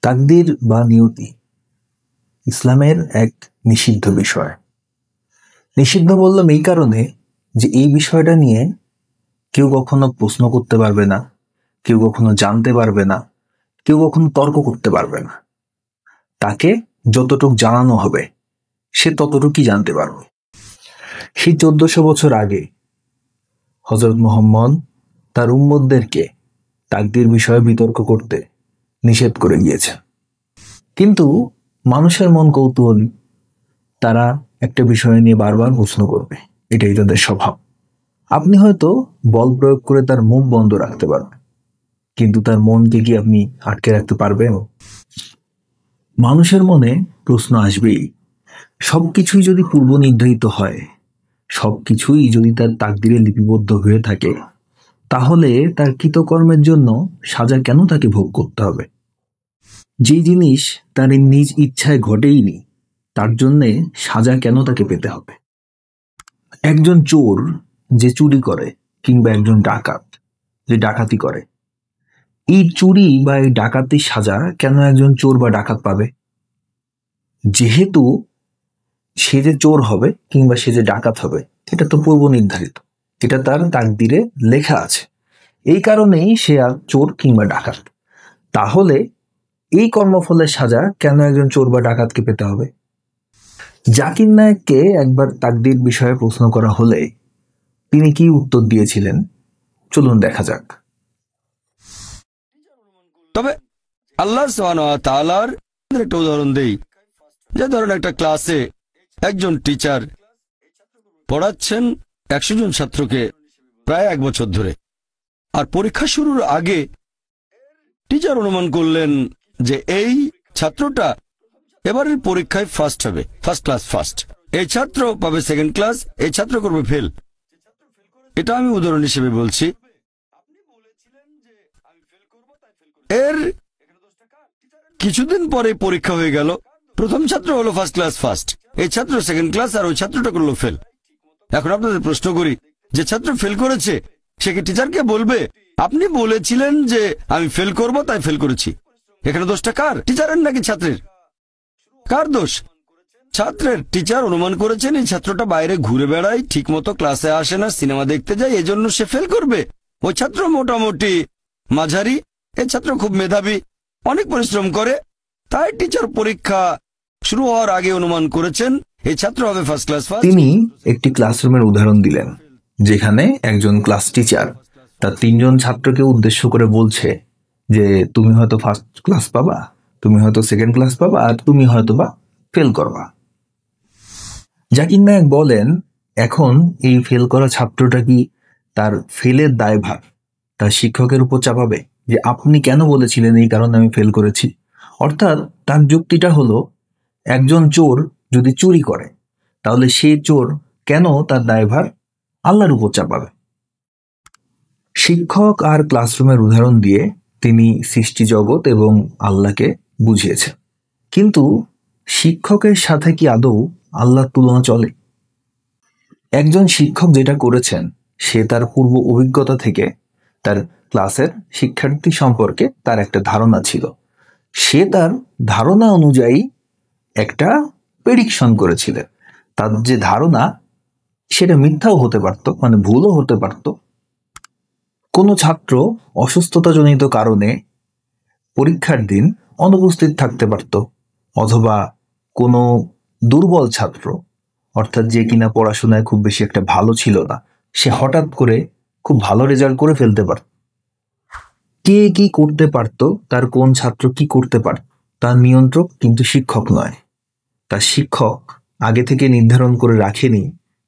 তাকদির বা নিয়তি ইসলামের এক নিষিদ্ধ বিষয়। নিষিদ্ধ বললাম এই কারণে যে এই বিষয়টা নিয়ে কেউ কখনো প্রশ্ন করতে পারবে না, কেউ কখনো জানতে পারবে না, কেউ কখনো তর্ক করতে পারবে না। তাকে যতটুক জানানো হবে সে ততটুকুই জানতে পারবে। সেই 1400 বছর আগে হযরত মুহাম্মদ তার উম্মতদেরকে তাকদীর বিষয়ে বিতর্ক করতে নিষেধ করে গিয়েছে। কিন্তু মানুষের মন কৌতূহলী, তারা একটা বিষয় নিয়ে বারবার প্রশ্ন করবে, এটাই তাদের স্বভাব। আপনি হয়তো বল প্রয়োগ করে তার মুখ বন্ধ রাখতে পারবেন, কিন্তু তার মনকে কি আপনি আটকে রাখতে পারবেন? মানুষের মনে প্রশ্ন আসবেই। সবকিছুই যদি পূর্ব নির্ধারিত হয়, সবকিছুই যদি তার তাকদিরে লিপিবদ্ধ হয়ে থাকে, তাহলে তার কৃতকর্মের জন্য সাজা কেন তাকে ভোগ করতে হবে? যে জিনিস তার নিজ ইচ্ছায় ঘটেইনি, তার জন্যে সাজা কেন তাকে পেতে হবে? একজন চোর যে চুরি করে, কিংবা একজন ডাকাত যে ডাকাতি করে, এই চুরি বা এই ডাকাতির সাজা কেন একজন চোর বা ডাকাত পাবে? যেহেতু সে যে চোর হবে কিংবা সে যে ডাকাত হবে এটা তো পূর্ব নির্ধারিত, এটা তার তাকদিরে লেখা আছে, এই কারণেই সে আর চোর কিংবা ডাকাত। তাহলে এই কর্মফলের সাজা কেন একজন চোর বা ডাকাতকে পেতে হবে? জাকির নায়েককে একবার তাকদির বিষয়ে প্রশ্ন করা হলে তিনি কি উত্তর দিয়েছিলেন, চলুন দেখা যাক। তবে আল্লাহ সুবহানাহু ওয়া তাআলার একটা উদাহরণ দেই। যে ধরুন একটা ক্লাসে একজন টিচার পড়াচ্ছেন 100 জন ছাত্রকে প্রায় 1 বছর ধরে, আর পরীক্ষা শুরুর আগে টিচার অনুমান করলেন যে এই ছাত্রটা এবারের পরীক্ষায় ফার্স্ট হবে, ফার্স্ট ক্লাস ফার্স্ট। এই ছাত্র পাবে সেকেন্ড ক্লাস, এই ছাত্র করবে ফেল। এটা আমি উদাহরণ হিসেবে বলছি। এর কিছুদিন পরে পরীক্ষা হয়ে গেল, প্রথম ছাত্র হলো ফার্স্ট ক্লাস ফার্স্ট, এই ছাত্র সেকেন্ড ক্লাস, আর ওই ছাত্রটা করলো ফেল। এখন আপনাদের প্রশ্ন করি, যে ছাত্র ফেল করেছে সে কি টিচারকে বলবে আপনি বলেছিলেন যে আমি ফেল করব তাই ফেল করেছি? এখানে দোষটা কার, টিচারের নাকি ছাত্রের? কার দোষ? ছাত্রের। টিচার অনুমান করেছেন এই ছাত্রটা বাইরে ঘুরে বেড়ায়, ঠিক মতো ক্লাসে আসে না, সিনেমা দেখতে যায়, এজন্য সে ফেল করবে। ওই ছাত্র মোটামুটি মাঝারি, এই ছাত্র খুব মেধাবী, অনেক পরিশ্রম করে, তাই টিচার পরীক্ষা শুরু হওয়ার আগে অনুমান করেছেন এই ছাত্র হবে ফার্স্ট ক্লাস ফার্স্ট। তিনি একটি ক্লাসরুমের উদাহরণ দিলেন, যেখানে একজন ক্লাস টিচার তার 3 জন ছাত্রকে উদ্দেশ্য করে বলছে যে তুমি হয়তো ফার্স্ট ক্লাস পাবা, তুমি হয়তো সেকেন্ড ক্লাস পাবা, আর তুমি হয়তো বা ফেল করবা। জাকির নায়েক বলেন, এখন এই ফেল করা ছাত্রটা কি তার ফেলের দায়ভার তার শিক্ষকের উপর চাপাবে, যে আপনি কেন বলেছিলেন এই কারণে আমি ফেল করেছি? অর্থাৎ তার যুক্তিটা হলো, একজন চোর যদি চুরি করে তাহলে সে চোর কেন তার দায়ভার আল্লাহর উপর চাপাবে? শিক্ষক আর ক্লাসরুমের উদাহরণ দিয়ে তিনি সৃষ্টি জগৎ এবং আল্লাহকে বুঝিয়েছেন। কিন্তু শিক্ষকের সাথে কি আদৌ আল্লাহর তুলনা চলে? একজন শিক্ষক যেটা করেছেন, সে তার পূর্ব অভিজ্ঞতা থেকে তার ক্লাসের শিক্ষার্থী সম্পর্কে তার একটা ধারণা ছিল, সে তার ধারণা অনুযায়ী একটা প্রেডিকশন করেছিলেন। তার যে ধারণা সেটা মিথ্যাও হতে পারত, মানে ভুলও হতে পারত। কোনো ছাত্র অসুস্থতাজনিত কারণে পরীক্ষার দিন অনুপস্থিত থাকতে পারত, অথবা কোনো দুর্বল ছাত্র, অর্থাৎ যে কিনা পড়াশোনায় খুব বেশি একটা ভালো ছিল না, সে হঠাৎ করে খুব ভালো রেজাল্ট করে ফেলতে পারত। কে কি করতে পারত, তার কোন ছাত্র কি করতে পারত, তার নিয়ন্ত্রক কিন্তু শিক্ষক নয়। তার শিক্ষক আগে থেকে নির্ধারণ করে রাখেনি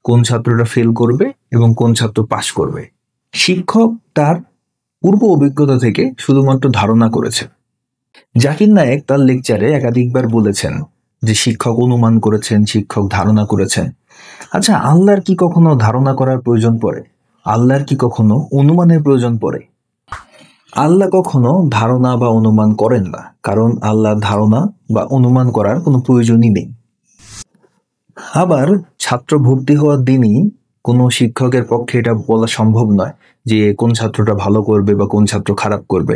কোন ছাত্রটা ফেল করবে এবং কোন ছাত্র পাশ করবে। শিক্ষক তার পূর্ব অভিজ্ঞতা থেকে শুধুমাত্র ধারণা করেছে। জাকির নায়েক তার লেকচারে একাধিকবার বলেছেন যে শিক্ষক অনুমান করেছেন, শিক্ষক ধারণা করেছেন। আচ্ছা, আল্লাহর কি কখনো ধারণা করার প্রয়োজন পড়ে? আল্লাহর কি কখনো অনুমানের প্রয়োজন পড়ে? আল্লাহ কখনো ধারণা বা অনুমান করেন না, কারণ আল্লাহর ধারণা বা অনুমান করার কোনো প্রয়োজনই নেই। আবার ছাত্র ভর্তি হওয়ার দিনই কোনো শিক্ষকের পক্ষে এটা বলা সম্ভব নয় যে কোন ছাত্রটা ভালো করবে বা কোন ছাত্র খারাপ করবে।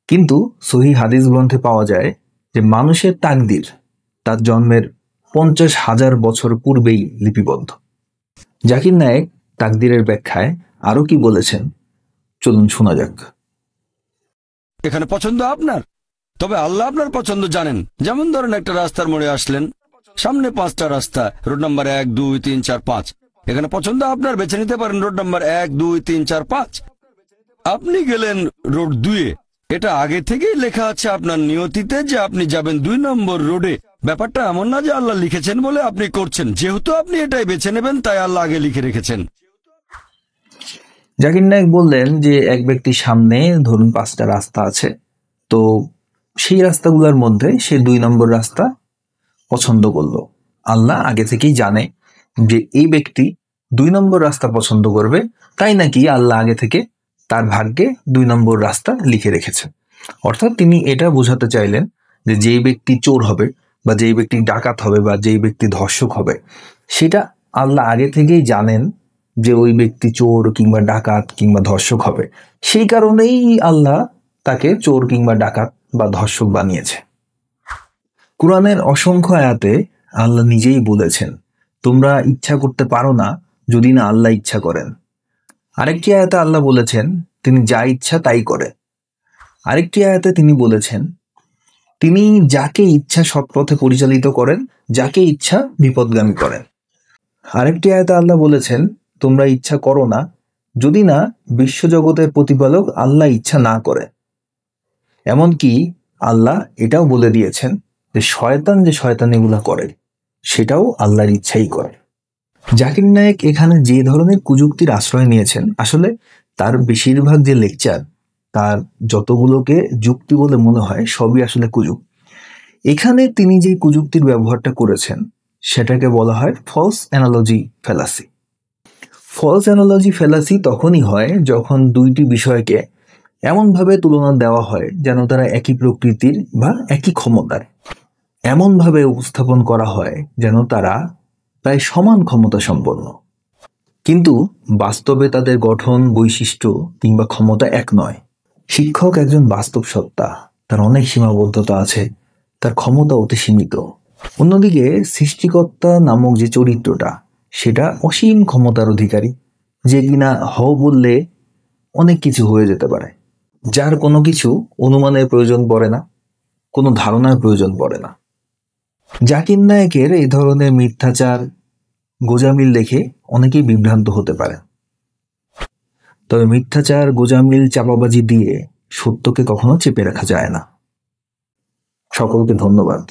কিন্তু সহিহ হাদিস গ্রন্থে পাওয়া যায় যে মানুষের তাকদির তার জন্মের 50,000 বছর পূর্বেই লিপিবদ্ধ। জাকির নায়েক তাকদিরের ব্যাখ্যায় আরো কি বলেছেন, চলুন শোনা যাক। এখানে পছন্দ আপনার, তবে আল্লাহ আপনার পছন্দ জানেন। যেমন ধরেন একটা রাস্তার মোড়ে আসলেন, সামনে 5টা রাস্তা, রোড নাম্বার 1, 2, 3, 4, 5। এখানে পছন্দ আপনার, বেছে নিতে পারেন রোড নাম্বার 1, 2, 3, 4, 5। আপনি গেলেন রোড 2-এ। এটা আগে থেকেই লেখা আছে আপনার নিয়তিতে যে আপনি যাবেন 2 নম্বর রোডে। ব্যাপারটা এমন না যে আল্লাহ লিখেছেন বলে আপনি করছেন। যেহেতু আপনি এটাই বেছে নেবেন, তাই আল্লাহ আগে লিখে রেখেছেন। জাকির নায়েক বললেন যে এক ব্যক্তির সামনে ধরুন 5টা রাস্তা আছে, তো সেই রাস্তাগুলোর মধ্যে সে 2 নম্বর রাস্তা পছন্দ করলো। আল্লাহ আগে থেকেই জানে যে এই ব্যক্তি 2 নম্বর রাস্তা পছন্দ করবে, তাই নাকি আল্লাহ আগে থেকে তার ভাগ্যে 2 নম্বর রাস্তা লিখে রেখেছে। অর্থাৎ তিনি এটা বোঝাতে চাইলেন যে যেই ব্যক্তি চোর হবে বা যেই ব্যক্তি ডাকাত হবে বা যেই ব্যক্তি ধর্ষক হবে, সেটা আল্লাহ আগে থেকেই জানেন যে ওই ব্যক্তি চোর কিংবা ডাকাত কিংবা ধর্ষক হবে। সেই কারণেই আল্লাহ তাকে চোর কিংবা ডাকাত বা ধর্ষক বানিয়েছে। কুরআনের অসংখ্য আয়াতে আল্লাহ নিজেই বলেছেন, তোমরা ইচ্ছা করতে পারো না যদি না আল্লাহ ইচ্ছা করেন। আরেকটি আয়াতে আল্লাহ বলেছেন, তিনি যা ইচ্ছা তাই করে। আরেকটি আয়াতে তিনি বলেছেন, তিনি যাকে ইচ্ছা সৎপথে পরিচালিত করেন, যাকে ইচ্ছা বিপদগামী করেন। আরেকটি আয়াতে আল্লাহ বলেছেন, তোমরা ইচ্ছা করো না যদি না বিশ্বজগতের প্রতিপালক আল্লাহ ইচ্ছা না করে। এমনকি আল্লাহ এটাও বলে দিয়েছেন যে শয়তান যে শয়তানিগুলা করে সেটাও আল্লাহর ইচ্ছাই করে। জাকির নায়েক এখানে যে ধরনের কুযুক্তির আশ্রয় নিয়েছেন, আসলে তার বেশিরভাগ যে লেকচার, তার যতগুলোকে যুক্তি বলে মনে হয় সবই আসলে কুযুক্তি। এখানে তিনি যে কুযুক্তির ব্যবহারটা করেছেন সেটাকে বলা হয় false analogy fallacy. False analogy fallacy তখনই হয় যখন দুইটি বিষয়কে এমনভাবে তুলনা দেওয়া হয় যেন তারা একই প্রকৃতির বা একই ক্ষমতার, এমনভাবে উপস্থাপন করা হয় যেন তারা প্রায় সমান ক্ষমতা সম্পন্ন, কিন্তু বাস্তবে তাদের গঠন, বৈশিষ্ট্য কিংবা ক্ষমতা এক নয়। শিক্ষক একজন বাস্তব সত্তা, তার অনেক সীমাবদ্ধতা আছে, তার ক্ষমতা অতি সীমিত। অন্যদিকে সৃষ্টিকর্তা নামক যে চরিত্রটা, সেটা অসীম ক্ষমতার অধিকারী, যে কিনা হও বললে অনেক কিছু হয়ে যেতে পারে, যার কোনো কিছু অনুমানের প্রয়োজন পড়ে না, কোনো ধারণার প্রয়োজন পড়ে না। জাকির নায়েকের এই ধরনের মিথ্যাচার, গোজামিল দেখে অনেকেই বিভ্রান্ত হতে পারে। তবে মিথ্যাচার, গোজামিল, চাপাবাজি দিয়ে সত্যকে কখনো চেপে রাখা যায় না। সকলকে ধন্যবাদ।